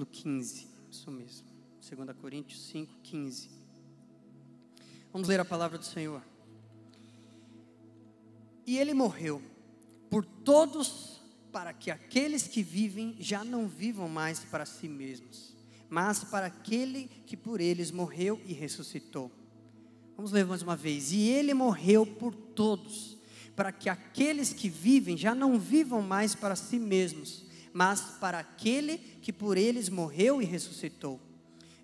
15, isso mesmo, 2 Coríntios 5, 15. Vamos ler a palavra do Senhor. E ele morreu por todos, para que aqueles que vivem já não vivam mais para si mesmos, mas para aquele que por eles morreu e ressuscitou. Vamos ler mais uma vez. E ele morreu por todos, para que aqueles que vivem já não vivam mais para si mesmos, mas para aquele que por eles morreu e ressuscitou.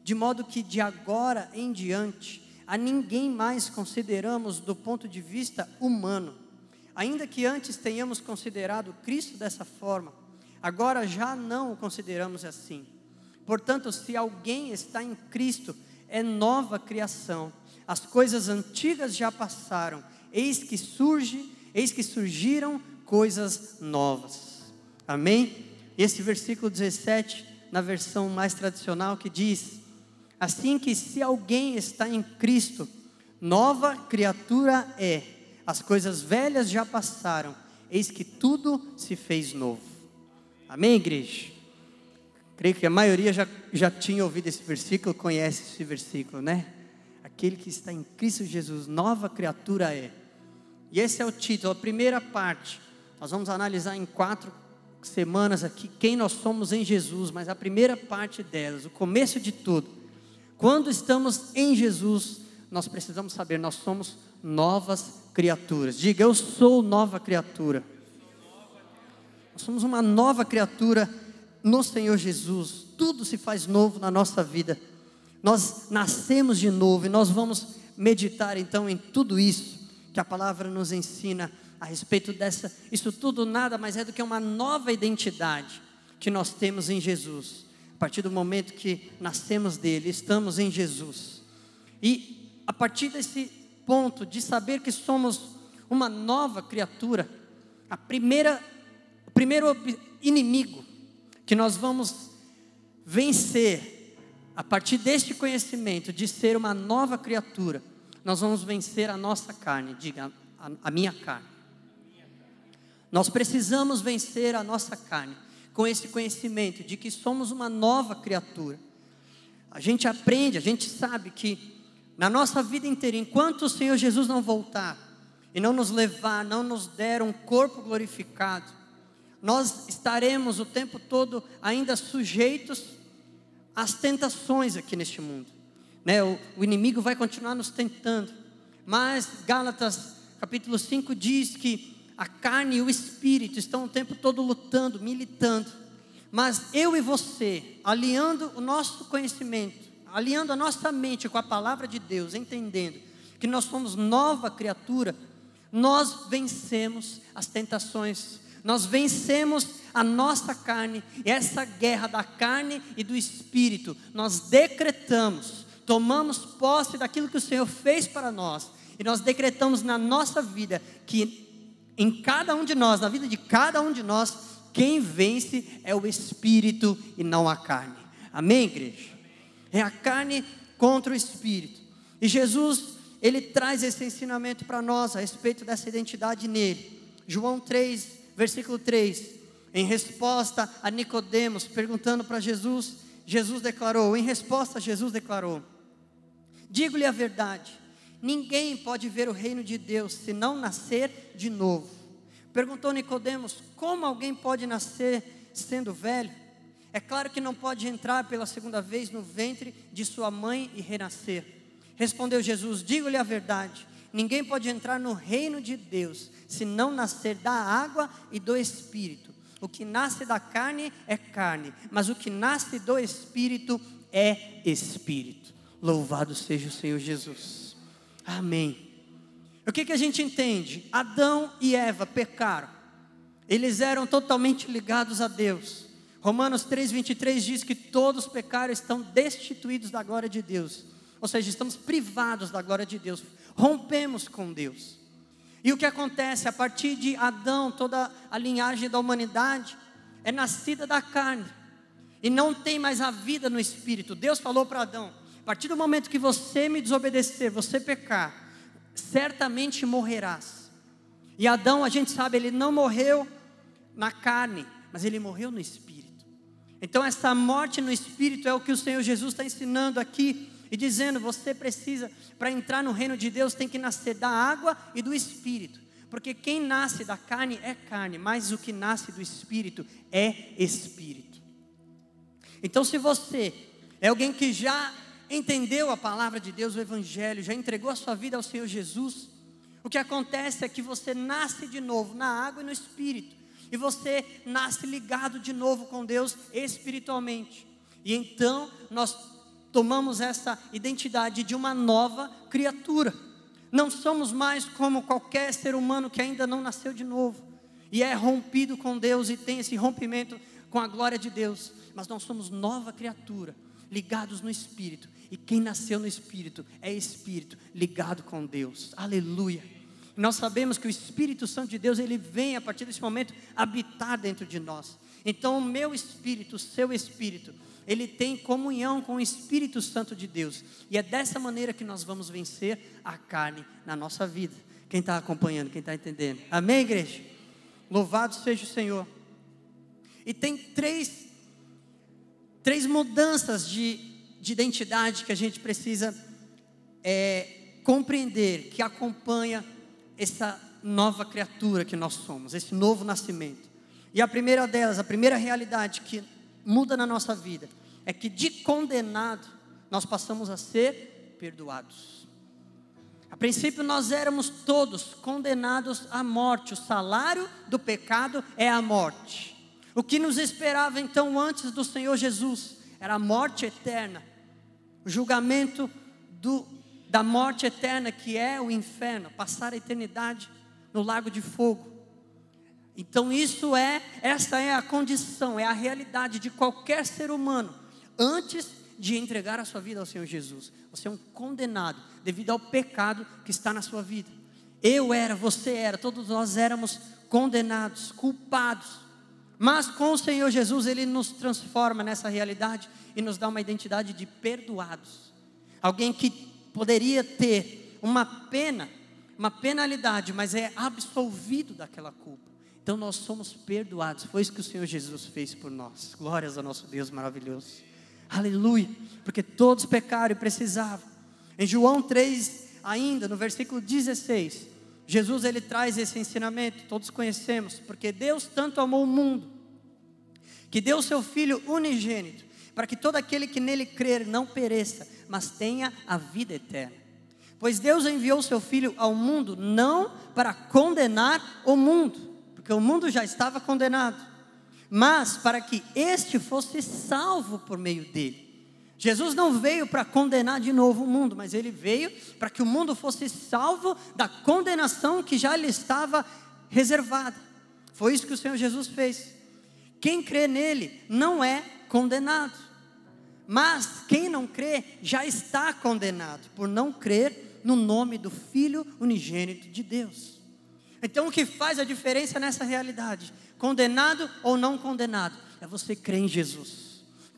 De modo que de agora em diante, a ninguém mais consideramos do ponto de vista humano. Ainda que antes tenhamos considerado Cristo dessa forma, agora já não o consideramos assim. Portanto, se alguém está em Cristo, é nova criação. As coisas antigas já passaram, eis que surgiram coisas novas. Amém? Esse versículo 17, na versão mais tradicional, que diz: assim que se alguém está em Cristo, nova criatura é. As coisas velhas já passaram, eis que tudo se fez novo. Amém, igreja? Creio que a maioria já tinha ouvido esse versículo, conhece esse versículo, né? Aquele que está em Cristo Jesus, nova criatura é. E esse é o título, a primeira parte. Nós vamos analisar em 4 semanas aqui quem nós somos em Jesus, mas a primeira parte delas, o começo de tudo. Quando estamos em Jesus, nós precisamos saber, nós somos novas criaturas. Diga, eu sou nova criatura. Nós somos uma nova criatura no Senhor Jesus. Tudo se faz novo na nossa vida. Nós nascemos de novo e nós vamos meditar então em tudo isso que a palavra nos ensina a respeito dessa. Isso tudo nada mais é do que uma nova identidade que nós temos em Jesus. A partir do momento que nascemos dele, estamos em Jesus. E a partir desse ponto de saber que somos uma nova criatura, o primeiro inimigo que nós vamos vencer, a partir deste conhecimento de ser uma nova criatura, nós vamos vencer a nossa carne. Diga, a minha carne. Nós precisamos vencer a nossa carne com esse conhecimento de que somos uma nova criatura. A gente aprende, a gente sabe que na nossa vida inteira, enquanto o Senhor Jesus não voltar e não nos levar, não nos der um corpo glorificado, nós estaremos o tempo todo ainda sujeitos às tentações aqui neste mundo, né? O inimigo vai continuar nos tentando, mas Gálatas capítulo 5 diz que a carne e o espírito estão o tempo todo lutando, militando, mas eu e você, alinhando o nosso conhecimento, alinhando a nossa mente com a palavra de Deus, entendendo que nós somos nova criatura, nós vencemos as tentações, nós vencemos a nossa carne, e essa guerra da carne e do espírito, nós decretamos, tomamos posse daquilo que o Senhor fez para nós, e nós decretamos na nossa vida, que em cada um de nós, na vida de cada um de nós, quem vence é o espírito e não a carne. Amém, igreja? É a carne contra o espírito. E Jesus, ele traz esse ensinamento para nós a respeito dessa identidade nele. João 3, versículo 3. Em resposta a Nicodemos, perguntando para Jesus, Jesus declarou, digo-lhe a verdade, ninguém pode ver o reino de Deus se não nascer de novo. Perguntou Nicodemos, como alguém pode nascer sendo velho? É claro que não pode entrar pela segunda vez no ventre de sua mãe e renascer. Respondeu Jesus, digo-lhe a verdade, ninguém pode entrar no reino de Deus se não nascer da água e do Espírito. O que nasce da carne é carne, mas o que nasce do Espírito é Espírito. Louvado seja o Senhor Jesus. Amém. O que a gente entende? Adão e Eva pecaram. Eles eram totalmente ligados a Deus. Romanos 3:23 diz que todos pecaram e estão destituídos da glória de Deus. Ou seja, estamos privados da glória de Deus. Rompemos com Deus. E o que acontece? A partir de Adão, toda a linhagem da humanidade é nascida da carne. E não tem mais a vida no Espírito. Deus falou para Adão, a partir do momento que você me desobedecer, você pecar, certamente morrerás. E Adão, a gente sabe, ele não morreu na carne, mas ele morreu no Espírito. Então essa morte no espírito é o que o Senhor Jesus está ensinando aqui e dizendo: você precisa, para entrar no reino de Deus, tem que nascer da água e do espírito. Porque quem nasce da carne é carne, mas o que nasce do espírito é espírito. Então se você é alguém que já entendeu a palavra de Deus, o evangelho, já entregou a sua vida ao Senhor Jesus, o que acontece é que você nasce de novo na água e no espírito. E você nasce ligado de novo com Deus espiritualmente. E então nós tomamos essa identidade de uma nova criatura. Não somos mais como qualquer ser humano que ainda não nasceu de novo e é rompido com Deus e tem esse rompimento com a glória de Deus. Mas nós somos nova criatura, ligados no Espírito. E quem nasceu no Espírito é Espírito ligado com Deus. Aleluia. E nós sabemos que o Espírito Santo de Deus, ele vem a partir desse momento habitar dentro de nós. Então o meu espírito, o seu espírito, ele tem comunhão com o Espírito Santo de Deus. E é dessa maneira que nós vamos vencer a carne na nossa vida. Quem está acompanhando, quem está entendendo? Amém, igreja? Louvado seja o Senhor. E tem três mudanças de identidade que a gente precisa compreender, que acompanha essa nova criatura que nós somos, esse novo nascimento. E a primeira delas, a primeira realidade que muda na nossa vida, é que de condenado, nós passamos a ser perdoados. A princípio nós éramos todos condenados à morte, o salário do pecado é a morte. O que nos esperava então antes do Senhor Jesus, era a morte eterna, o julgamento da morte eterna, que é o inferno, passar a eternidade no lago de fogo. Então essa é a condição, é a realidade de qualquer ser humano, antes de entregar a sua vida ao Senhor Jesus. Você é um condenado, devido ao pecado que está na sua vida. Eu era, você era, todos nós éramos condenados, culpados. Mas com o Senhor Jesus, Ele nos transforma nessa realidade e nos dá uma identidade de perdoados. Alguém que poderia ter uma penalidade, mas é absolvido daquela culpa. Então nós somos perdoados. Foi isso que o Senhor Jesus fez por nós. Glórias ao nosso Deus maravilhoso. Aleluia. Porque todos pecaram e precisavam. Em João 3, ainda no versículo 16, Jesus ele traz esse ensinamento, todos conhecemos. Porque Deus tanto amou o mundo, que deu o seu Filho unigênito, para que todo aquele que nele crer não pereça, mas tenha a vida eterna. Pois Deus enviou o seu Filho ao mundo, não para condenar o mundo, porque o mundo já estava condenado, mas para que este fosse salvo por meio dele. Jesus não veio para condenar de novo o mundo, mas ele veio para que o mundo fosse salvo da condenação que já lhe estava reservada. Foi isso que o Senhor Jesus fez. Quem crê nele não é condenado, mas quem não crê já está condenado, por não crer no nome do Filho unigênito de Deus. Então o que faz a diferença nessa realidade, condenado ou não condenado, é você crer em Jesus.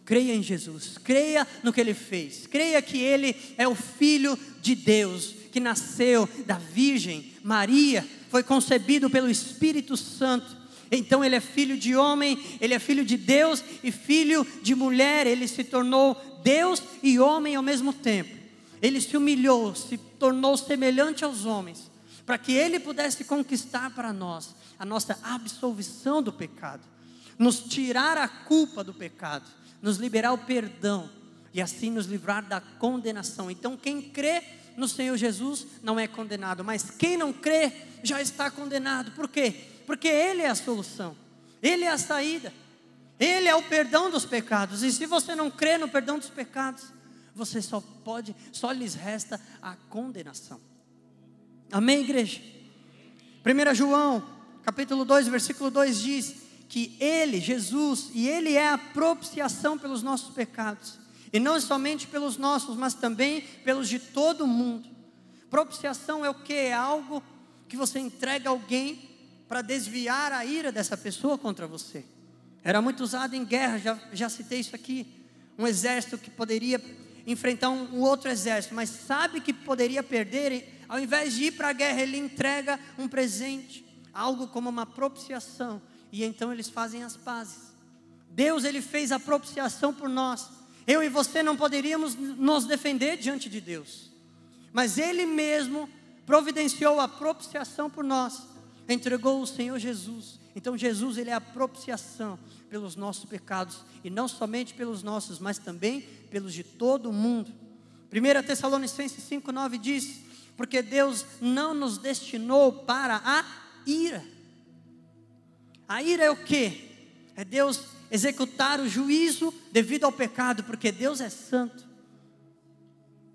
Creia em Jesus, creia no que Ele fez, creia que Ele é o Filho de Deus, que nasceu da Virgem Maria, foi concebido pelo Espírito Santo. Então Ele é filho de homem, Ele é filho de Deus e filho de mulher. Ele se tornou Deus e homem ao mesmo tempo. Ele se humilhou, se tornou semelhante aos homens, para que Ele pudesse conquistar para nós a nossa absolvição do pecado, nos tirar a culpa do pecado, nos liberar o perdão e assim nos livrar da condenação. Então quem crê no Senhor Jesus não é condenado, mas quem não crê já está condenado. Por quê? Porque Ele é a solução, Ele é a saída, Ele é o perdão dos pecados. E se você não crê no perdão dos pecados, você só lhes resta a condenação. Amém, igreja? 1 João, capítulo 2, versículo 2 diz que Ele, Jesus, e Ele é a propiciação pelos nossos pecados. E não somente pelos nossos, mas também pelos de todo mundo. Propiciação é o que? É algo que você entrega a alguém para desviar a ira dessa pessoa contra você. Era muito usado em guerra, já citei isso aqui. Um exército que poderia enfrentar um outro exército, mas sabe que poderia perder, ao invés de ir para a guerra, ele entrega um presente, algo como uma propiciação, e então eles fazem as pazes. Deus, Ele fez a propiciação por nós. Eu e você não poderíamos nos defender diante de Deus, mas Ele mesmo providenciou a propiciação por nós, entregou o Senhor Jesus. Então Jesus, Ele é a propiciação pelos nossos pecados, e não somente pelos nossos, mas também pelos de todo o mundo. 1 Tessalonicenses 5,9 diz: porque Deus não nos destinou para a ira. A ira é o quê? É Deus executar o juízo devido ao pecado, porque Deus é santo.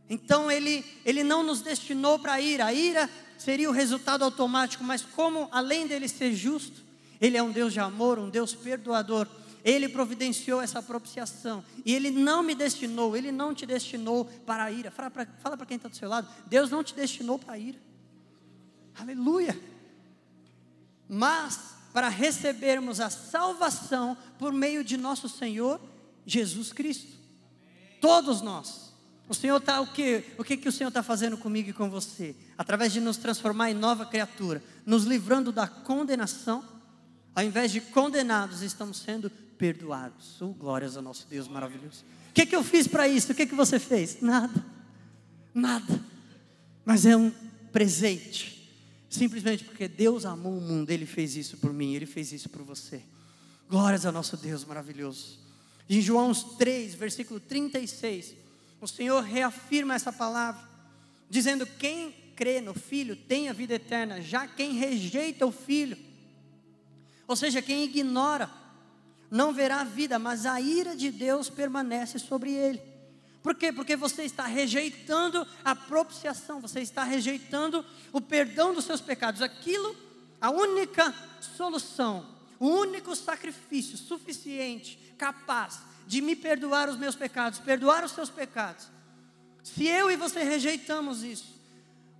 Então Ele não nos destinou para a ira. A ira seria o resultado automático, mas como além dele ser justo, Ele é um Deus de amor, um Deus perdoador, Ele providenciou essa propiciação, e Ele não me destinou, Ele não te destinou para a ira. Fala para quem está do seu lado: Deus não te destinou para a ira. Aleluia. Mas para recebermos a salvação por meio de nosso Senhor Jesus Cristo. Todos nós. O Senhor está o que o Senhor está fazendo comigo e com você? Através de nos transformar em nova criatura, nos livrando da condenação. Ao invés de condenados, estamos sendo perdoados. Glórias ao nosso Deus maravilhoso. O que eu fiz para isso? O que você fez? Nada. Mas é um presente. Simplesmente porque Deus amou o mundo, Ele fez isso por mim, Ele fez isso por você. Glórias ao nosso Deus maravilhoso. Em João 3, versículo 36, o Senhor reafirma essa palavra, dizendo: quem crê no Filho tem a vida eterna, já quem rejeita o Filho, ou seja, quem ignora, não verá a vida, mas a ira de Deus permanece sobre ele. Por quê? Porque você está rejeitando a propiciação, você está rejeitando o perdão dos seus pecados. A única solução, o único sacrifício suficiente, capaz de me perdoar os meus pecados, perdoar os seus pecados. Se eu e você rejeitamos isso,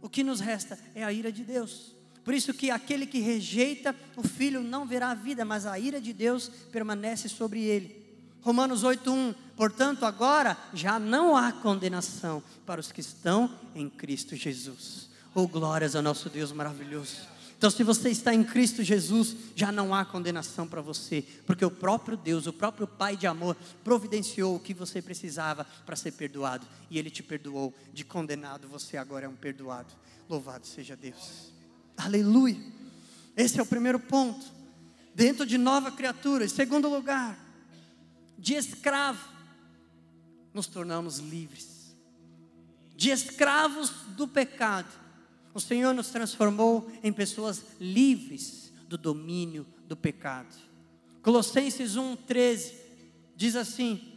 o que nos resta é a ira de Deus. Por isso que aquele que rejeita o Filho não verá a vida, mas a ira de Deus permanece sobre ele. Romanos 8:1, portanto agora já não há condenação para os que estão em Cristo Jesus. Glórias ao nosso Deus maravilhoso. Então se você está em Cristo Jesus, já não há condenação para você, porque o próprio Deus, o próprio Pai de amor, providenciou o que você precisava para ser perdoado, e Ele te perdoou. De condenado, você agora é um perdoado. Louvado seja Deus. Aleluia. Esse é o primeiro ponto, dentro de nova criatura. Em segundo lugar, de escravo, nos tornamos livres. De escravos do pecado, o Senhor nos transformou em pessoas livres do domínio do pecado. Colossenses 1:13 diz assim: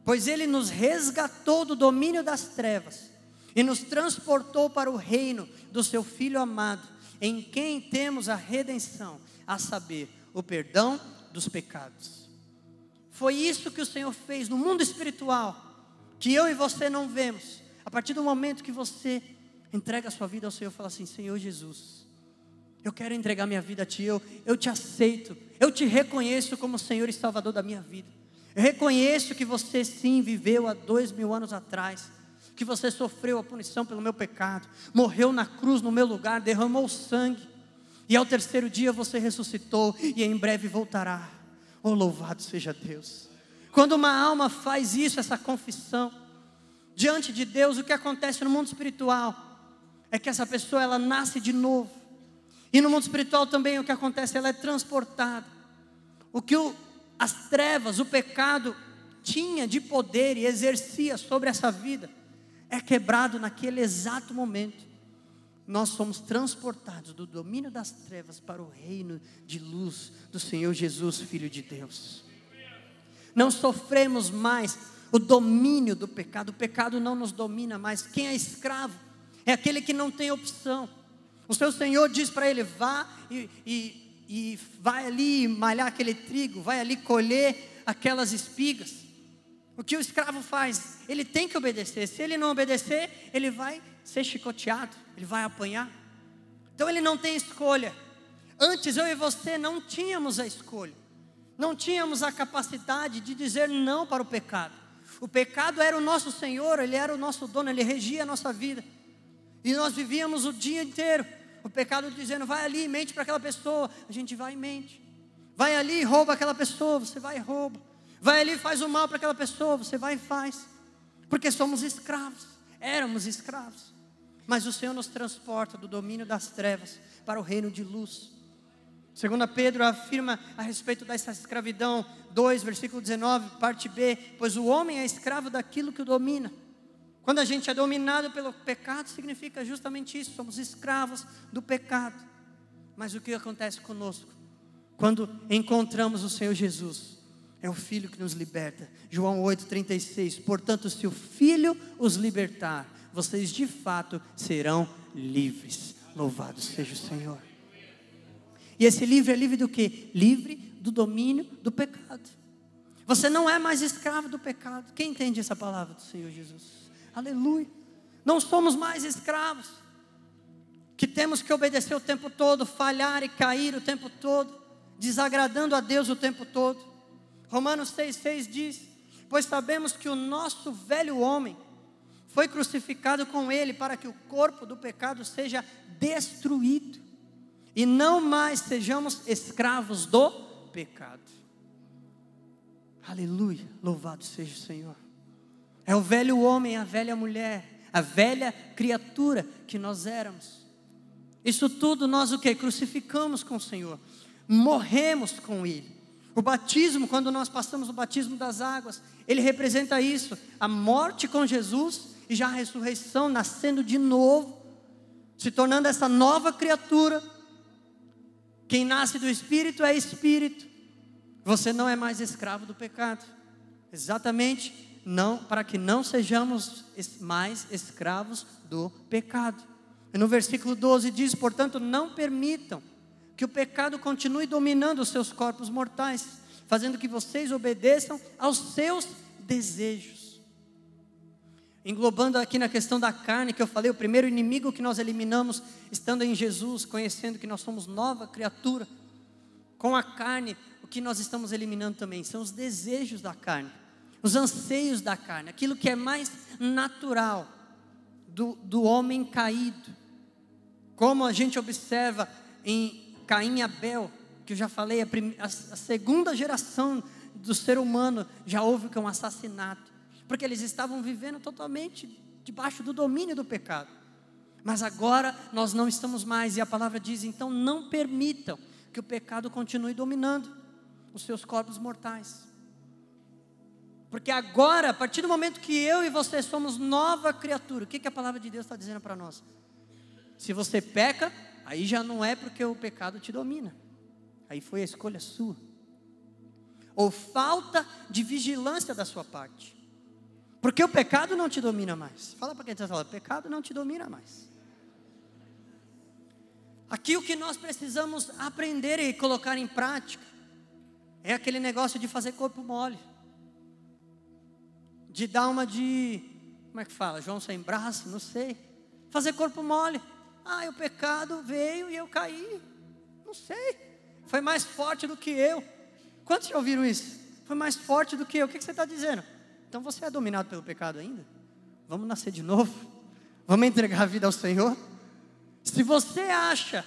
pois Ele nos resgatou do domínio das trevas e nos transportou para o reino do seu Filho amado, em quem temos a redenção, a saber, o perdão dos pecados. Foi isso que o Senhor fez no mundo espiritual, que eu e você não vemos. A partir do momento que você entrega a sua vida ao Senhor, fala assim: Senhor Jesus, eu quero entregar minha vida a Ti, eu Te aceito, eu Te reconheço como Senhor e Salvador da minha vida. Eu reconheço que você sim viveu há 2000 anos atrás, que você sofreu a punição pelo meu pecado, morreu na cruz no meu lugar, derramou sangue, e ao terceiro dia você ressuscitou, e em breve voltará. Louvado seja Deus. Quando uma alma faz isso, essa confissão diante de Deus, o que acontece no mundo espiritual é que essa pessoa, ela nasce de novo. E no mundo espiritual também o que acontece, ela é transportada. O que as trevas, o pecado tinha de poder e exercia sobre essa vida, é quebrado naquele exato momento. Nós somos transportados do domínio das trevas para o reino de luz do Senhor Jesus, Filho de Deus. Não sofremos mais o domínio do pecado. O pecado não nos domina mais. Quem é escravo é aquele que não tem opção. O seu Senhor diz para ele: vá e vai ali malhar aquele trigo, vai ali colher aquelas espigas. O que o escravo faz? Ele tem que obedecer. Se ele não obedecer, ele vai ser chicoteado, ele vai apanhar. Então ele não tem escolha. Antes eu e você não tínhamos a escolha, não tínhamos a capacidade de dizer não para o pecado. O pecado era o nosso Senhor, Ele era o nosso dono, Ele regia a nossa vida. E nós vivíamos o dia inteiro, o pecado dizendo: vai ali e mente para aquela pessoa. A gente vai e mente. Vai ali e rouba aquela pessoa, você vai e rouba. Vai ali e faz o mal para aquela pessoa, você vai e faz. Porque somos escravos, éramos escravos. Mas o Senhor nos transporta do domínio das trevas para o reino de luz. 2 Pedro afirma a respeito dessa escravidão, 2, versículo 19, parte B. Pois o homem é escravo daquilo que o domina. Quando a gente é dominado pelo pecado, significa justamente isso, somos escravos do pecado. Mas o que acontece conosco? Quando encontramos o Senhor Jesus, é o Filho que nos liberta. João 8,36, portanto, se o Filho os libertar, vocês de fato serão livres. Louvado seja o Senhor. E esse livre é livre do quê? Livre do domínio do pecado. Você não é mais escravo do pecado. Quem entende essa palavra do Senhor Jesus? Aleluia. Não somos mais escravos, que temos que obedecer o tempo todo, falhar e cair o tempo todo, desagradando a Deus o tempo todo. Romanos 6,6 diz: pois sabemos que o nosso velho homem foi crucificado com ele, para que o corpo do pecado seja destruído, e não mais sejamos escravos do pecado. Aleluia, louvado seja o Senhor. É o velho homem, a velha mulher, a velha criatura que nós éramos. Isso tudo nós o que? Crucificamos com o Senhor, morremos com Ele. O batismo, quando nós passamos o batismo das águas, ele representa isso, a morte com Jesus e já a ressurreição, nascendo de novo, se tornando essa nova criatura. Quem nasce do Espírito é Espírito. Você não é mais escravo do pecado. Exatamente, não, para que não sejamos mais escravos do pecado. E no versículo 12 diz: portanto, não permitam que o pecado continue dominando os seus corpos mortais, fazendo que vocês obedeçam aos seus desejos. Englobando aqui na questão da carne, que eu falei, o primeiro inimigo que nós eliminamos, estando em Jesus, conhecendo que nós somos nova criatura, com a carne, o que nós estamos eliminando também, são os desejos da carne, os anseios da carne, aquilo que é mais natural do homem caído. Como a gente observa em Caim e Abel, que eu já falei, a segunda geração do ser humano já houve um assassinato, porque eles estavam vivendo totalmente debaixo do domínio do pecado. Mas agora nós não estamos mais, e a palavra diz: então não permitam que o pecado continue dominando os seus corpos mortais. Porque agora, a partir do momento que eu e você somos nova criatura, o que a palavra de Deus está dizendo para nós? Se você peca, aí já não é porque o pecado te domina, aí foi a escolha sua, ou falta de vigilância da sua parte, porque o pecado não te domina mais. Fala para quem está falando: pecado não te domina mais. Aqui o que nós precisamos aprender e colocar em prática é aquele negócio de fazer corpo mole, de dar uma de, como é que fala? João sem braço, não sei, fazer corpo mole. O pecado veio e eu caí, não sei, foi mais forte do que eu. Quantos já ouviram isso? Foi mais forte do que eu. O que você está dizendo? Então você é dominado pelo pecado ainda? Vamos nascer de novo? Vamos entregar a vida ao Senhor? Se você acha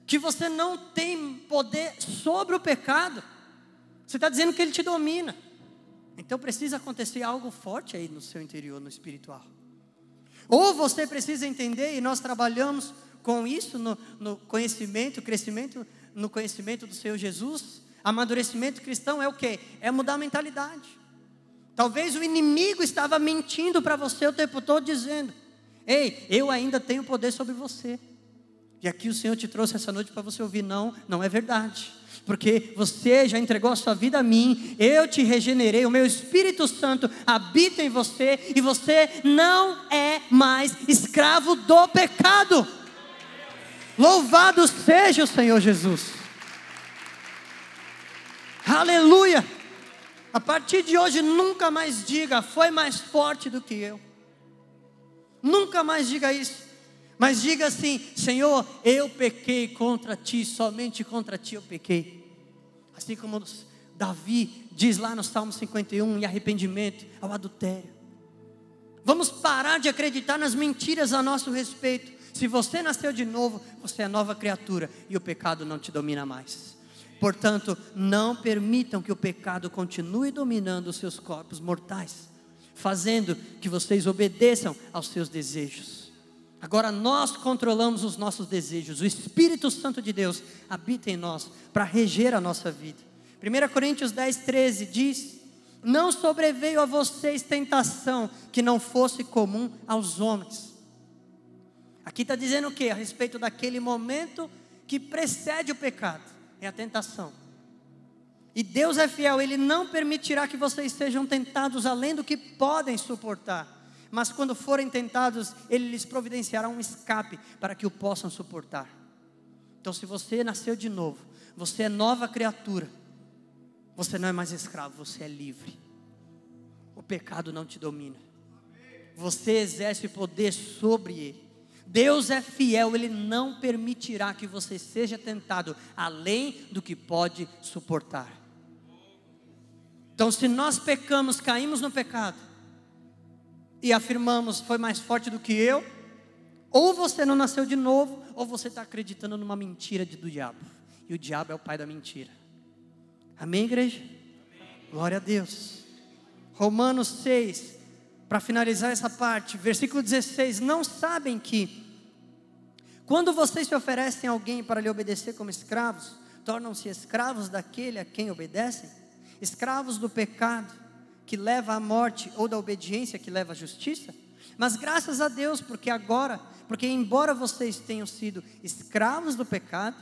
que você não tem poder sobre o pecado, você está dizendo que ele te domina. Então precisa acontecer algo forte aí no seu interior, no espiritual. Ou você precisa entender, e nós trabalhamos com isso no conhecimento, crescimento no conhecimento do Senhor Jesus. Amadurecimento cristão é o quê? É mudar a mentalidade. Talvez o inimigo estava mentindo para você o tempo todo, dizendo: ei, eu ainda tenho poder sobre você. E aqui o Senhor te trouxe essa noite para você ouvir: não, não é verdade. Porque você já entregou a sua vida a mim, eu te regenerei, o meu Espírito Santo habita em você, e você não é mais escravo do pecado. Louvado seja o Senhor Jesus. Aleluia. A partir de hoje nunca mais diga: foi mais forte do que eu. Nunca mais diga isso. Mas diga assim: Senhor, eu pequei contra ti, somente contra ti eu pequei. Assim como Davi diz lá no Salmo 51, em arrependimento ao adultério. Vamos parar de acreditar nas mentiras a nosso respeito. Se você nasceu de novo, você é nova criatura, e o pecado não te domina mais. Portanto, não permitam que o pecado continue dominando os seus corpos mortais, fazendo que vocês obedeçam aos seus desejos. Agora nós controlamos os nossos desejos. O Espírito Santo de Deus habita em nós para reger a nossa vida. 1 Coríntios 10:13 diz: não sobreveio a vocês tentação que não fosse comum aos homens. Aqui está dizendo o que? A respeito daquele momento que precede o pecado, é a tentação. E Deus é fiel, Ele não permitirá que vocês sejam tentados além do que podem suportar. Mas quando forem tentados, Ele lhes providenciará um escape para que o possam suportar. Então, se você nasceu de novo, você é nova criatura, você não é mais escravo, você é livre. O pecado não te domina. Você exerce poder sobre ele. Deus é fiel, Ele não permitirá que você seja tentado além do que pode suportar. Então, se nós pecamos, caímos no pecado e afirmamos, foi mais forte do que eu, ou você não nasceu de novo, ou você está acreditando numa mentira do diabo. E o diabo é o pai da mentira. Amém, igreja? Amém. Glória a Deus. Romanos 6, para finalizar essa parte, versículo 16: não sabem que quando vocês se oferecem a alguém para lhe obedecer como escravos, tornam-se escravos daquele a quem obedecem? Escravos do pecado que leva à morte, ou da obediência que leva à justiça? Mas graças a Deus, porque embora vocês tenham sido escravos do pecado,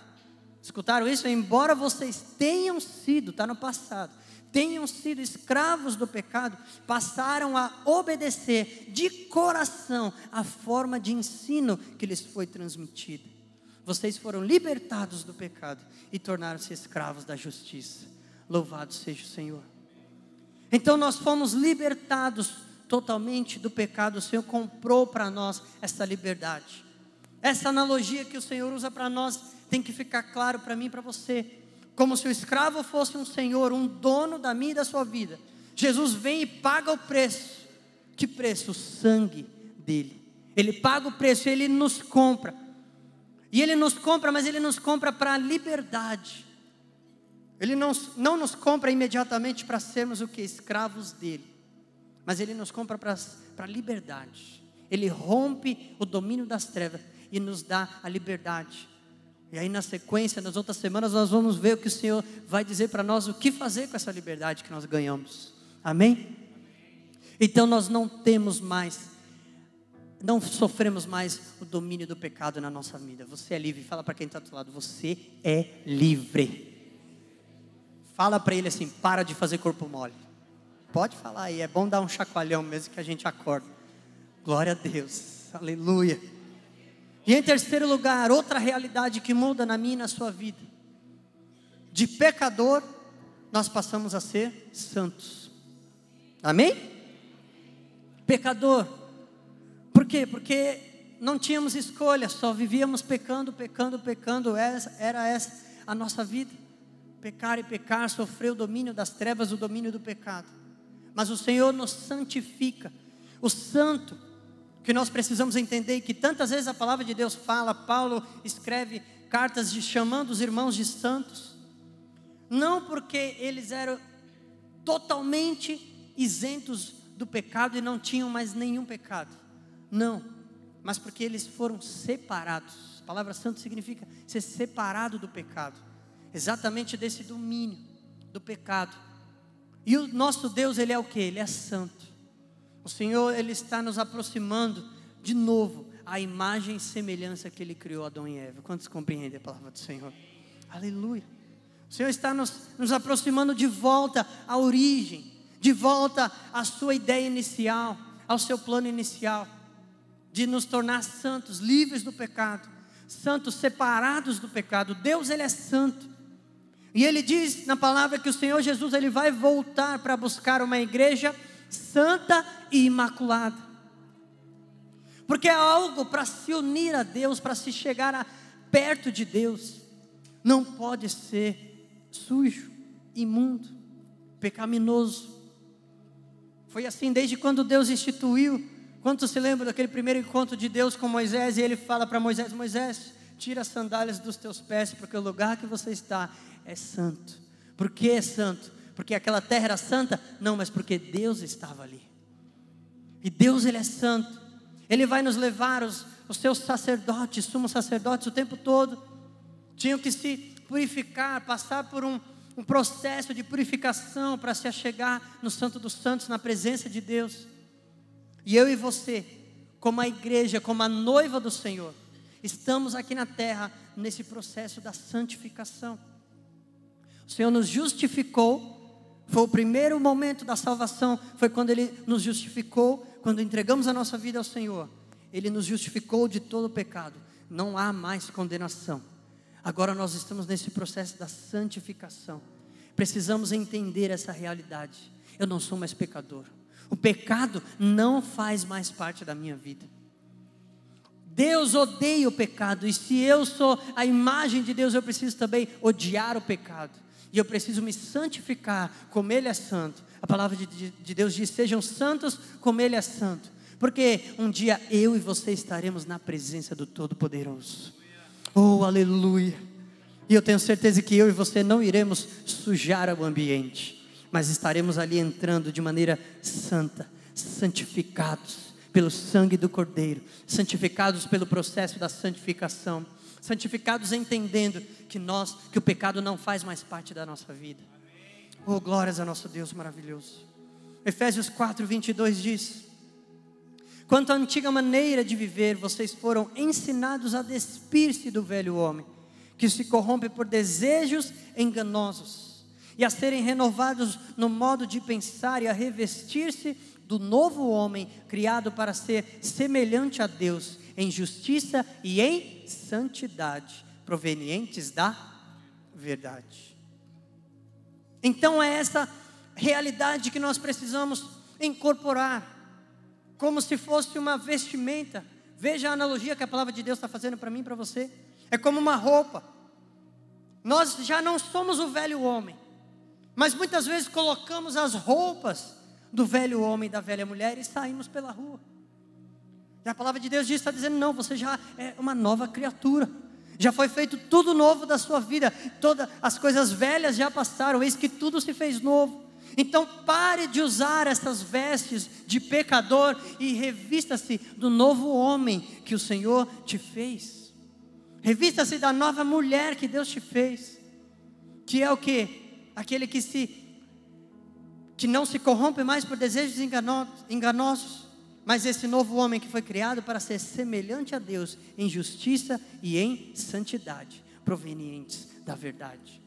escutaram isso? Embora vocês tenham sido, está no passado, tenham sido escravos do pecado, passaram a obedecer de coração a forma de ensino que lhes foi transmitida. Vocês foram libertados do pecado e tornaram-se escravos da justiça. Louvado seja o Senhor. Então nós fomos libertados totalmente do pecado. O Senhor comprou para nós essa liberdade. Essa analogia que o Senhor usa para nós tem que ficar claro para mim e para você. Como se o escravo fosse um senhor, um dono da minha e da sua vida. Jesus vem e paga o preço. Que preço? O sangue dele. Ele paga o preço, ele nos compra. E ele nos compra, mas ele nos compra para a liberdade. Ele não nos compra imediatamente para sermos o que? Escravos dele. Mas ele nos compra para a liberdade. Ele rompe o domínio das trevas e nos dá a liberdade. E aí na sequência, nas outras semanas, nós vamos ver o que o Senhor vai dizer para nós, o que fazer com essa liberdade que nós ganhamos. Amém? Então nós não sofremos mais o domínio do pecado na nossa vida. Você é livre. Fala para quem está do seu lado, você é livre. Fala para ele assim, para de fazer corpo mole. Pode falar aí, é bom dar um chacoalhão mesmo que a gente acorda. Glória a Deus, aleluia. E em terceiro lugar, outra realidade que muda na minha e na sua vida. De pecador, nós passamos a ser santos. Amém? Pecador. Por quê? Porque não tínhamos escolha, só vivíamos pecando. Era essa a nossa vida. Pecar e pecar, sofrer o domínio das trevas, o domínio do pecado. Mas o Senhor nos santifica. O santo que nós precisamos entender, e que tantas vezes a palavra de Deus fala, Paulo escreve cartas chamando os irmãos de santos, não porque eles eram totalmente isentos do pecado e não tinham mais nenhum pecado, não, mas porque eles foram separados. A palavra santo significa ser separado do pecado, exatamente desse domínio do pecado. E o nosso Deus, Ele é o que? Ele é santo. O Senhor, Ele está nos aproximando de novo à imagem e semelhança que Ele criou Adão e Eva. Quantos compreendem a palavra do Senhor? Aleluia. O Senhor está nos aproximando de volta à origem, de volta à sua ideia inicial, ao seu plano inicial, de nos tornar santos, livres do pecado, santos, separados do pecado. Deus, Ele é santo. E Ele diz na palavra que o Senhor Jesus, Ele vai voltar para buscar uma igreja santa e imaculada, porque é algo para se unir a Deus, para se chegar perto de Deus, não pode ser sujo, imundo, pecaminoso. Foi assim desde quando Deus instituiu. Quantos se lembram daquele primeiro encontro de Deus com Moisés, e Ele fala para Moisés: Moisés, tira as sandálias dos teus pés, porque o lugar que você está é santo. Por que é santo? Porque aquela terra era santa? Não, mas porque Deus estava ali. E Deus, Ele é santo. Ele vai nos levar, os seus sacerdotes, sumos sacerdotes, o tempo todo tinham que se purificar, passar por um processo de purificação para se achegar no Santo dos Santos, na presença de Deus. E eu e você, como a igreja, como a noiva do Senhor, estamos aqui na terra nesse processo da santificação. O Senhor nos justificou. Foi o primeiro momento da salvação, foi quando Ele nos justificou, quando entregamos a nossa vida ao Senhor. Ele nos justificou de todo o pecado, não há mais condenação. Agora nós estamos nesse processo da santificação. Precisamos entender essa realidade. Eu não sou mais pecador. O pecado não faz mais parte da minha vida. Deus odeia o pecado, e se eu sou a imagem de Deus, eu preciso também odiar o pecado. E eu preciso me santificar como Ele é santo. A palavra de Deus diz: sejam santos como Ele é santo. Porque um dia eu e você estaremos na presença do Todo-Poderoso. Oh, aleluia. E eu tenho certeza que eu e você não iremos sujar o ambiente, mas estaremos ali entrando de maneira santa, santificados pelo sangue do Cordeiro, santificados pelo processo da santificação, santificados entendendo que o pecado não faz mais parte da nossa vida. Oh, glórias a nosso Deus maravilhoso. Efésios 4:22 diz: quanto à antiga maneira de viver, vocês foram ensinados a despir-se do velho homem, que se corrompe por desejos enganosos, e a serem renovados no modo de pensar, e a revestir-se do novo homem, criado para ser semelhante a Deus, em justiça e em santidade, provenientes da verdade. Então é essa realidade que nós precisamos incorporar, como se fosse uma vestimenta. Veja a analogia que a palavra de Deus está fazendo para mim e para você. É como uma roupa. Nós já não somos o velho homem, mas muitas vezes colocamos as roupas do velho homem e da velha mulher e saímos pela rua. E a palavra de Deus está dizendo: não, você já é uma nova criatura. Já foi feito tudo novo da sua vida. Todas as coisas velhas já passaram, eis que tudo se fez novo. Então pare de usar essas vestes de pecador e revista-se do novo homem que o Senhor te fez. Revista-se da nova mulher que Deus te fez. Que é o quê? Aquele que não se corrompe mais por desejos enganosos. Mas esse novo homem que foi criado para ser semelhante a Deus em justiça e em santidade, provenientes da verdade.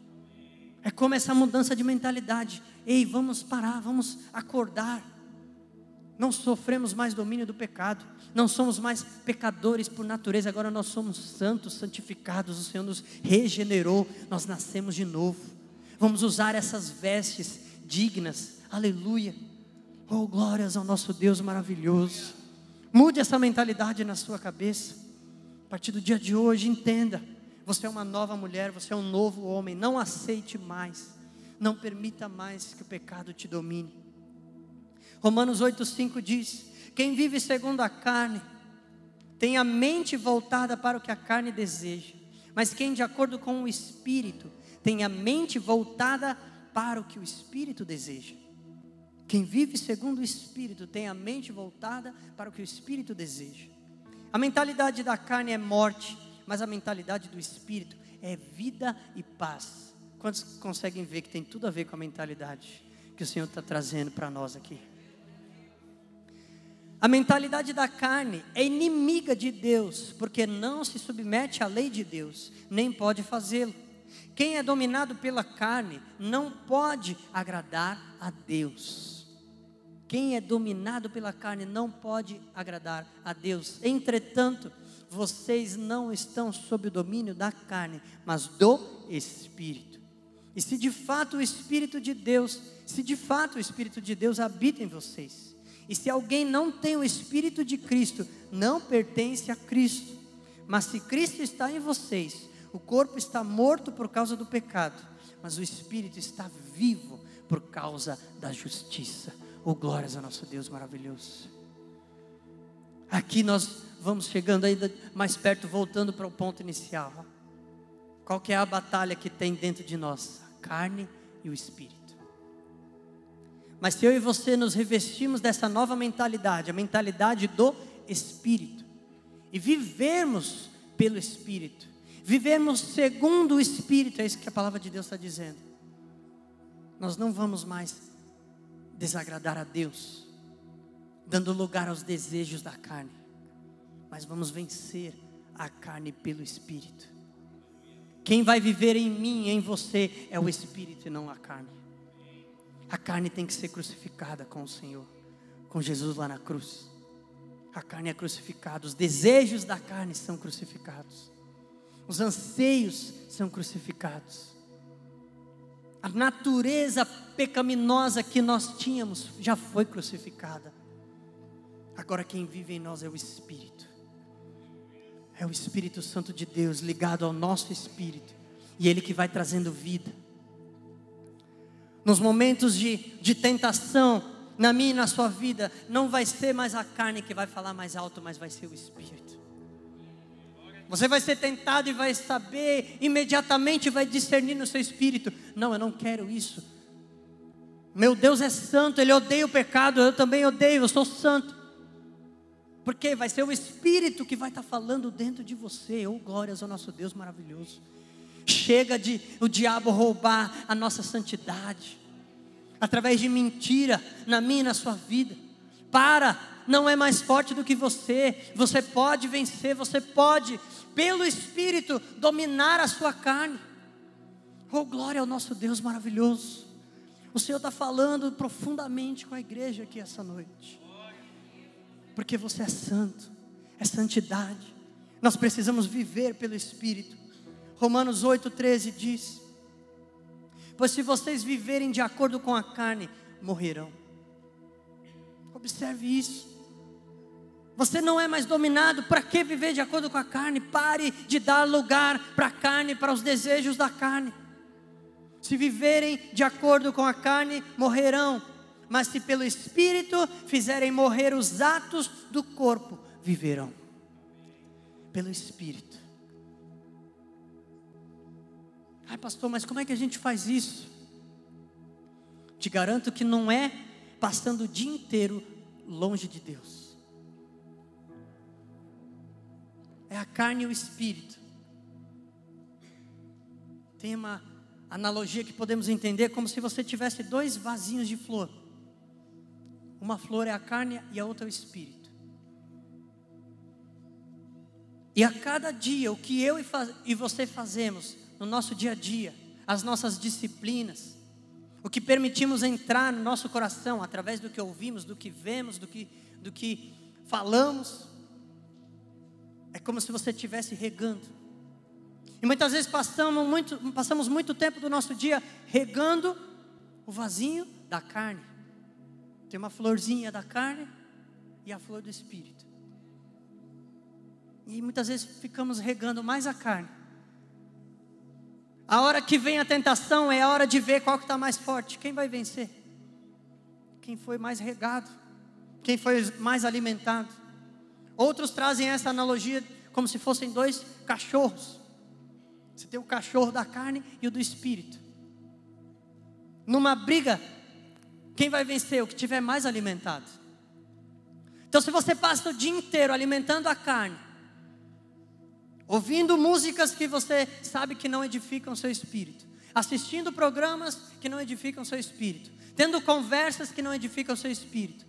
É como essa mudança de mentalidade. Ei, vamos parar, vamos acordar. Não sofremos mais domínio do pecado. Não somos mais pecadores por natureza. Agora nós somos santos, santificados. O Senhor nos regenerou. Nós nascemos de novo. Vamos usar essas vestes dignas. Aleluia. Oh, glórias ao nosso Deus maravilhoso. Mude essa mentalidade na sua cabeça. A partir do dia de hoje, entenda: você é uma nova mulher, você é um novo homem. Não aceite mais, não permita mais que o pecado te domine. Romanos 8:5 diz: quem vive segundo a carne tem a mente voltada para o que a carne deseja, mas quem de acordo com o Espírito tem a mente voltada para o que o Espírito deseja. Quem vive segundo o Espírito tem a mente voltada para o que o Espírito deseja. A mentalidade da carne é morte, mas a mentalidade do Espírito é vida e paz. Quantos conseguem ver que tem tudo a ver com a mentalidade que o Senhor está trazendo para nós aqui? A mentalidade da carne é inimiga de Deus, porque não se submete à lei de Deus, nem pode fazê-lo. Quem é dominado pela carne não pode agradar a Deus. Quem é dominado pela carne não pode agradar a Deus. Entretanto, vocês não estão sob o domínio da carne, mas do Espírito. E se de fato o Espírito de Deus habita em vocês, e se alguém não tem o Espírito de Cristo, não pertence a Cristo. Mas se Cristo está em vocês, o corpo está morto por causa do pecado, mas o Espírito está vivo por causa da justiça. Oh, glórias ao nosso Deus maravilhoso. Aqui nós vamos chegando ainda mais perto, voltando para o ponto inicial. Qual que é a batalha que tem dentro de nós? A carne e o espírito. Mas se eu e você nos revestimos dessa nova mentalidade, a mentalidade do espírito, e vivermos pelo espírito, vivermos segundo o espírito, é isso que a palavra de Deus está dizendo. Nós não vamos mais desagradar a Deus, dando lugar aos desejos da carne, mas vamos vencer a carne pelo espírito. Quem vai viver em mim e em você é o espírito e não a carne. A carne tem que ser crucificada com o Senhor, com Jesus lá na cruz. A carne é crucificada, os desejos da carne são crucificados, os anseios são crucificados. A natureza pecaminosa que nós tínhamos já foi crucificada. Agora quem vive em nós é o Espírito. É o Espírito Santo de Deus ligado ao nosso espírito. E Ele que vai trazendo vida. Nos momentos de tentação, na minha e na sua vida, não vai ser mais a carne que vai falar mais alto, mas vai ser o Espírito. Você vai ser tentado e vai saber, imediatamente vai discernir no seu espírito: não, eu não quero isso. Meu Deus é santo, Ele odeia o pecado, eu também odeio, eu sou santo. Porque vai ser o Espírito que vai estar falando dentro de você. Oh, glórias ao nosso Deus maravilhoso. Chega de o diabo roubar a nossa santidade, através de mentira, na minha e na sua vida. Não é mais forte do que você. Você pode vencer, você pode, pelo Espírito, dominar a sua carne. Oh, glória ao nosso Deus maravilhoso. O Senhor está falando profundamente com a igreja aqui essa noite. Porque você é santo, é santidade. Nós precisamos viver pelo Espírito. Romanos 8,13 diz: pois se vocês viverem de acordo com a carne, morrerão. Observe isso. Você não é mais dominado. Para que viver de acordo com a carne? Pare de dar lugar para a carne, para os desejos da carne. Se viverem de acordo com a carne, morrerão. Mas se pelo Espírito fizerem morrer os atos do corpo, viverão. Pelo Espírito. Ai, pastor, mas como é que a gente faz isso? Te garanto que não é passando o dia inteiro longe de Deus. É a carne e o Espírito. Tem uma analogia que podemos entender como se você tivesse 2 vasinhos de flor. Uma flor é a carne e a outra é o Espírito. E a cada dia, o que eu e você fazemos no nosso dia a dia, as nossas disciplinas, o que permitimos entrar no nosso coração, através do que ouvimos, do que vemos, do que falamos, é como se você estivesse regando. E muitas vezes passamos muito tempo do nosso dia regando o vasinho da carne. Tem uma florzinha da carne e a flor do Espírito. E muitas vezes ficamos regando mais a carne. A hora que vem a tentação é a hora de ver qual que está mais forte. Quem vai vencer? Quem foi mais regado? Quem foi mais alimentado? Outros trazem essa analogia como se fossem 2 cachorros. Você tem o cachorro da carne e o do Espírito. Numa briga, quem vai vencer? O que tiver mais alimentado. Então se você passa o dia inteiro alimentando a carne, ouvindo músicas que você sabe que não edificam o seu espírito, assistindo programas que não edificam o seu espírito, tendo conversas que não edificam o seu espírito,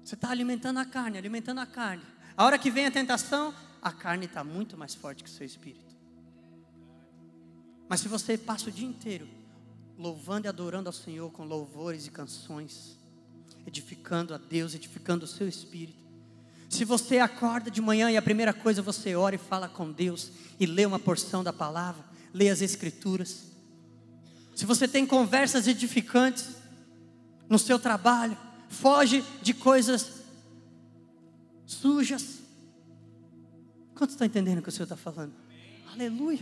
você está alimentando a carne, alimentando a carne. A hora que vem a tentação, a carne está muito mais forte que o seu espírito. Mas se você passa o dia inteiro louvando e adorando ao Senhor com louvores e canções, edificando a Deus, edificando o seu espírito. Se você acorda de manhã e a primeira coisa você ora e fala com Deus e lê uma porção da palavra, lê as Escrituras. Se você tem conversas edificantes no seu trabalho, foge de coisas sujas. Quantos estão entendendo o que o Senhor está falando? Aleluia.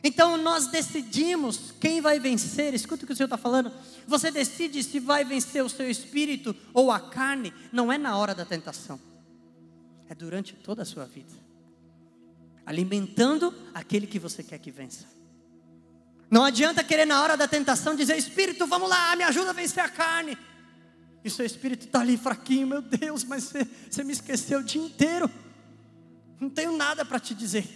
Então nós decidimos quem vai vencer. Escuta o que o Senhor está falando. Você decide se vai vencer o seu espírito ou a carne. Não é na hora da tentação, é durante toda a sua vida. alimentando aquele que você quer que vença. Não adianta querer na hora da tentação dizer: Espírito, vamos lá, me ajuda a vencer a carne. E seu espírito está ali fraquinho: meu Deus, mas você me esqueceu o dia inteiro. Não tenho nada para te dizer.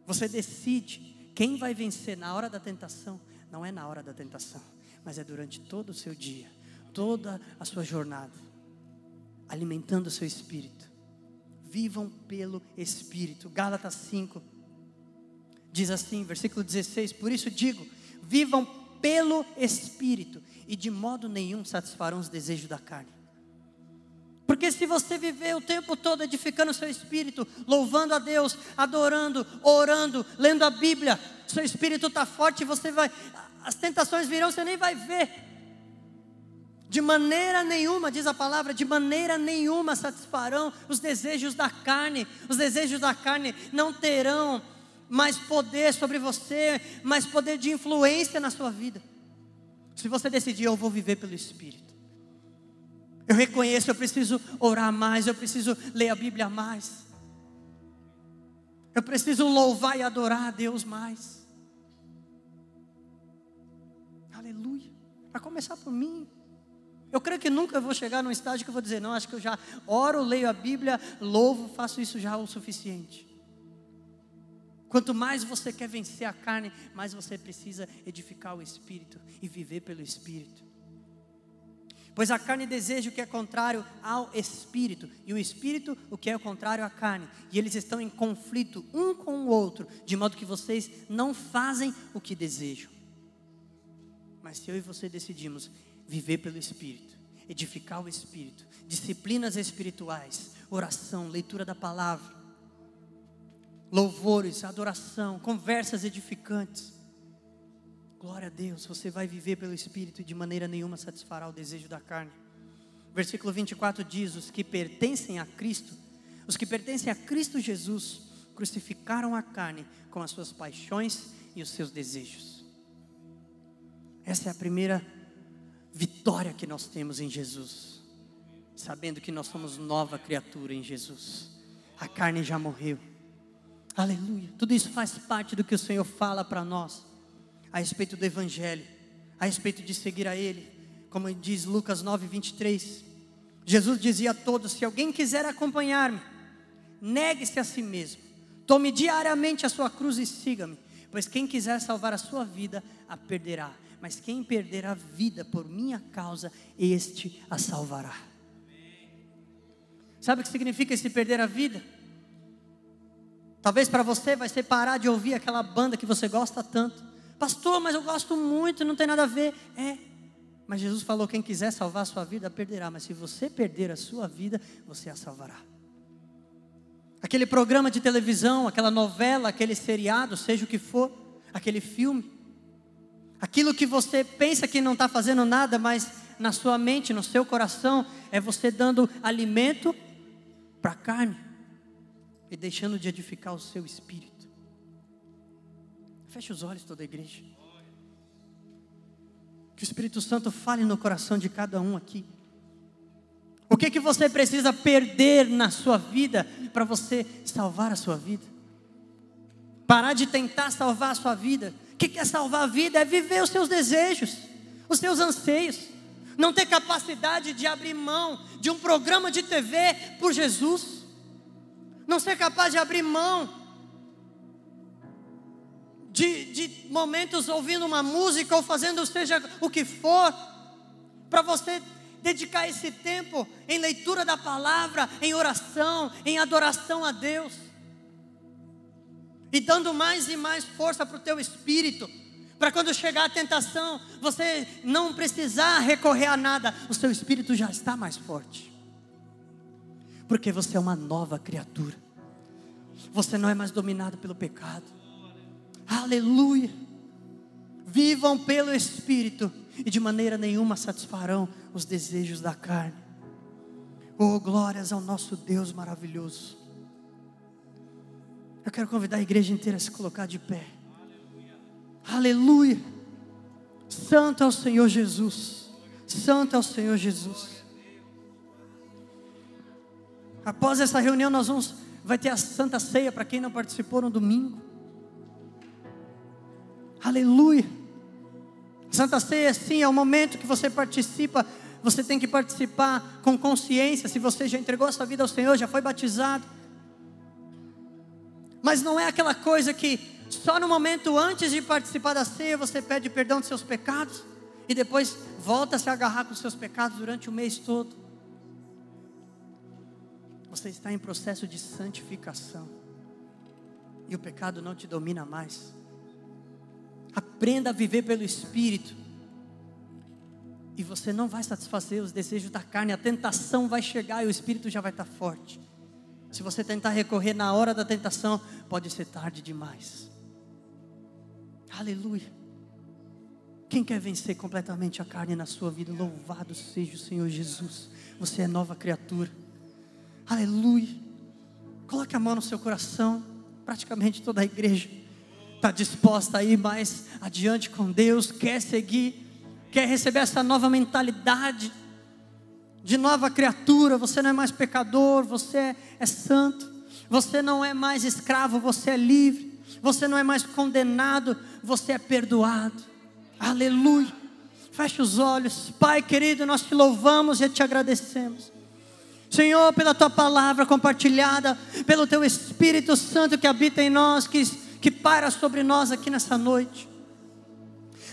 Você decide quem vai vencer na hora da tentação. Não é na hora da tentação, mas é durante todo o seu dia, toda a sua jornada, alimentando o seu espírito. Vivam pelo Espírito. Gálatas 5 diz assim, versículo 16: por isso digo, vivam pelo Espírito, e de modo nenhum satisfarão os desejos da carne. Porque se você viver o tempo todo edificando o seu espírito, louvando a Deus, adorando, orando, lendo a Bíblia, seu espírito está forte, as tentações virão, você nem vai ver. De maneira nenhuma, diz a palavra, de maneira nenhuma satisfarão os desejos da carne. Os desejos da carne não terão mais poder sobre você, mais poder de influência na sua vida. Se você decidir: eu vou viver pelo Espírito. Eu reconheço, eu preciso orar mais, eu preciso ler a Bíblia mais. Eu preciso louvar e adorar a Deus mais. Aleluia. Para começar por mim. Eu creio que nunca vou chegar num estágio que eu vou dizer: não, acho que eu já oro, leio a Bíblia, louvo, faço isso já o suficiente. Quanto mais você quer vencer a carne, mais você precisa edificar o Espírito e viver pelo Espírito. Pois a carne deseja o que é contrário ao Espírito, e o Espírito o que é o contrário à carne. E eles estão em conflito um com o outro, de modo que vocês não fazem o que desejam. Mas se eu e você decidimos viver pelo Espírito, edificar o Espírito, disciplinas espirituais, oração, leitura da palavra, louvores, adoração, conversas edificantes, glória a Deus, você vai viver pelo Espírito e de maneira nenhuma satisfará o desejo da carne. Versículo 24 diz: os que pertencem a Cristo, os que pertencem a Cristo Jesus, crucificaram a carne com as suas paixões e os seus desejos. Essa é a primeira vitória que nós temos em Jesus, sabendo que nós somos nova criatura em Jesus. A carne já morreu. Aleluia. Tudo isso faz parte do que o Senhor fala para nós a respeito do Evangelho, a respeito de seguir a Ele. Como diz Lucas 9, 23, Jesus dizia a todos: se alguém quiser acompanhar-me, negue-se a si mesmo, tome diariamente a sua cruz e siga-me. Pois quem quiser salvar a sua vida, a perderá, mas quem perder a vida por minha causa, este a salvará. Sabe o que significa esse perder a vida? Talvez para você vai ser parar de ouvir aquela banda que você gosta tanto. Pastor, mas eu gosto muito, não tem nada a ver. Mas Jesus falou: quem quiser salvar a sua vida, a perderá, mas se você perder a sua vida, você a salvará. Aquele programa de televisão, aquela novela, aquele seriado, seja o que for, aquele filme, aquilo que você pensa que não está fazendo nada, mas na sua mente, no seu coração, é você dando alimento para a carne e deixando de edificar o seu espírito. Feche os olhos, toda a igreja. Que o Espírito Santo fale no coração de cada um aqui. O que você precisa perder na sua vida para você salvar a sua vida? Parar de tentar salvar a sua vida. O que é salvar a vida? É viver os seus desejos, os seus anseios. Não ter capacidade de abrir mão de um programa de TV por Jesus. Não ser capaz de abrir mão de momentos ouvindo uma música ou fazendo seja o que for, para você dedicar esse tempo em leitura da palavra, em oração, em adoração a Deus, e dando mais e mais força para o teu espírito, para quando chegar a tentação, você não precisar recorrer a nada, o seu espírito já está mais forte, porque você é uma nova criatura, você não é mais dominado pelo pecado. Aleluia. Vivam pelo Espírito e de maneira nenhuma satisfarão os desejos da carne. Oh, glórias ao nosso Deus maravilhoso. Eu quero convidar a igreja inteira a se colocar de pé. Aleluia. Santo é o Senhor Jesus. Santo é o Senhor Jesus. Após essa reunião nós vamos vai ter a Santa Ceia para quem não participou no domingo. Aleluia. Santa Ceia, sim, é o momento que você participa. Você tem que participar com consciência. Se você já entregou a sua vida ao Senhor, já foi batizado. Mas não é aquela coisa que só no momento antes de participar da ceia você pede perdão dos seus pecados e depois volta a se agarrar com os seus pecados durante o mês todo. Você está em processo de santificação e o pecado não te domina mais. Aprenda a viver pelo Espírito e você não vai satisfazer os desejos da carne. A tentação vai chegar e o Espírito já vai estar forte. Se você tentar recorrer na hora da tentação, pode ser tarde demais. Aleluia. Quem quer vencer completamente a carne na sua vida? Louvado seja o Senhor Jesus. Você é nova criatura. Aleluia. Coloque a mão no seu coração. Praticamente toda a igreja está disposta a ir mais adiante com Deus. Quer seguir, quer receber essa nova mentalidade de nova criatura. Você não é mais pecador, você é santo. Você não é mais escravo, você é livre. Você não é mais condenado, você é perdoado. Aleluia. Feche os olhos. Pai querido, nós te louvamos e te agradecemos, Senhor, pela tua palavra compartilhada, pelo teu Espírito Santo que habita em nós, que paira sobre nós aqui nessa noite.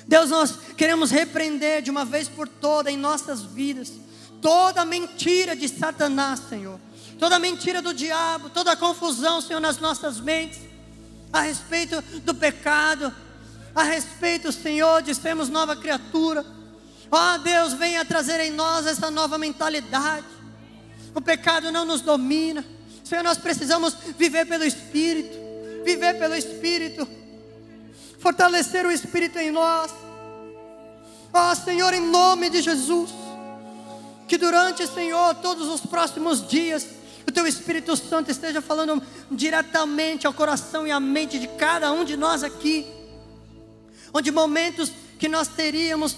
Deus, nós queremos repreender de uma vez por todas em nossas vidas toda mentira de Satanás, Senhor, toda mentira do diabo, toda confusão, Senhor, nas nossas mentes, a respeito do pecado, a respeito, Senhor, de sermos nova criatura. Ó Deus, venha trazer em nós essa nova mentalidade. O pecado não nos domina, Senhor, nós precisamos viver pelo Espírito, viver pelo Espírito, fortalecer o Espírito em nós. Ó Senhor, em nome de Jesus, que durante, Senhor, todos os próximos dias, o teu Espírito Santo esteja falando diretamente ao coração e à mente de cada um de nós aqui, onde momentos que nós teríamos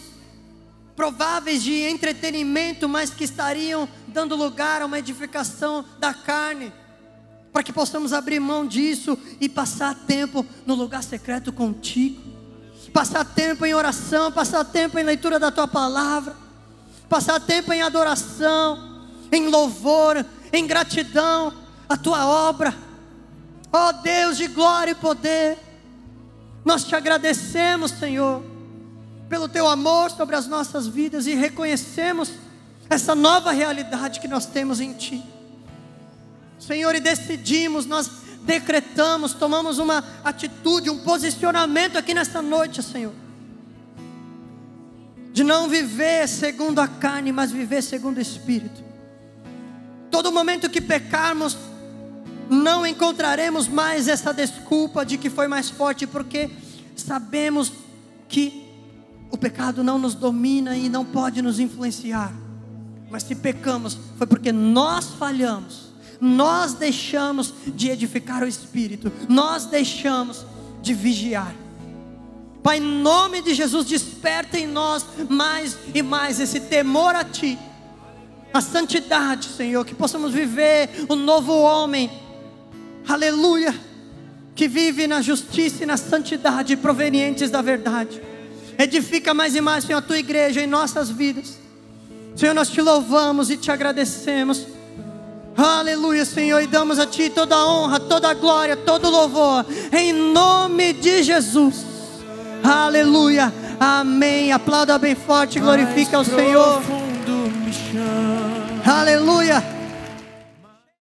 prováveis de entretenimento, mas que estariam dando lugar a uma edificação da carne, para que possamos abrir mão disso e passar tempo no lugar secreto contigo, passar tempo em oração, passar tempo em leitura da tua palavra, passar tempo em adoração, em louvor, em gratidão à tua obra. Ó Deus de glória e poder, nós te agradecemos, Senhor, pelo teu amor sobre as nossas vidas e reconhecemos essa nova realidade que nós temos em ti, Senhor, e decidimos, nós decretamos, tomamos uma atitude, um posicionamento aqui nesta noite, Senhor, de não viver segundo a carne, mas viver segundo o Espírito. Todo momento que pecarmos, não encontraremos mais essa desculpa de que foi mais forte, porque sabemos que o pecado não nos domina e não pode nos influenciar. Mas se pecamos, foi porque nós falhamos, nós deixamos de edificar o Espírito, nós deixamos de vigiar. Pai, em nome de Jesus, desperta em nós mais e mais esse temor a Ti, a santidade, Senhor, que possamos viver o novo homem, aleluia, que vive na justiça e na santidade provenientes da verdade. Edifica mais e mais, Senhor, a Tua igreja em nossas vidas. Senhor, nós te louvamos e te agradecemos, aleluia, Senhor, e damos a Ti toda a honra, toda a glória, todo o louvor, em nome de Jesus. Aleluia, amém. Aplauda bem forte, glorifica ao Senhor. Aleluia.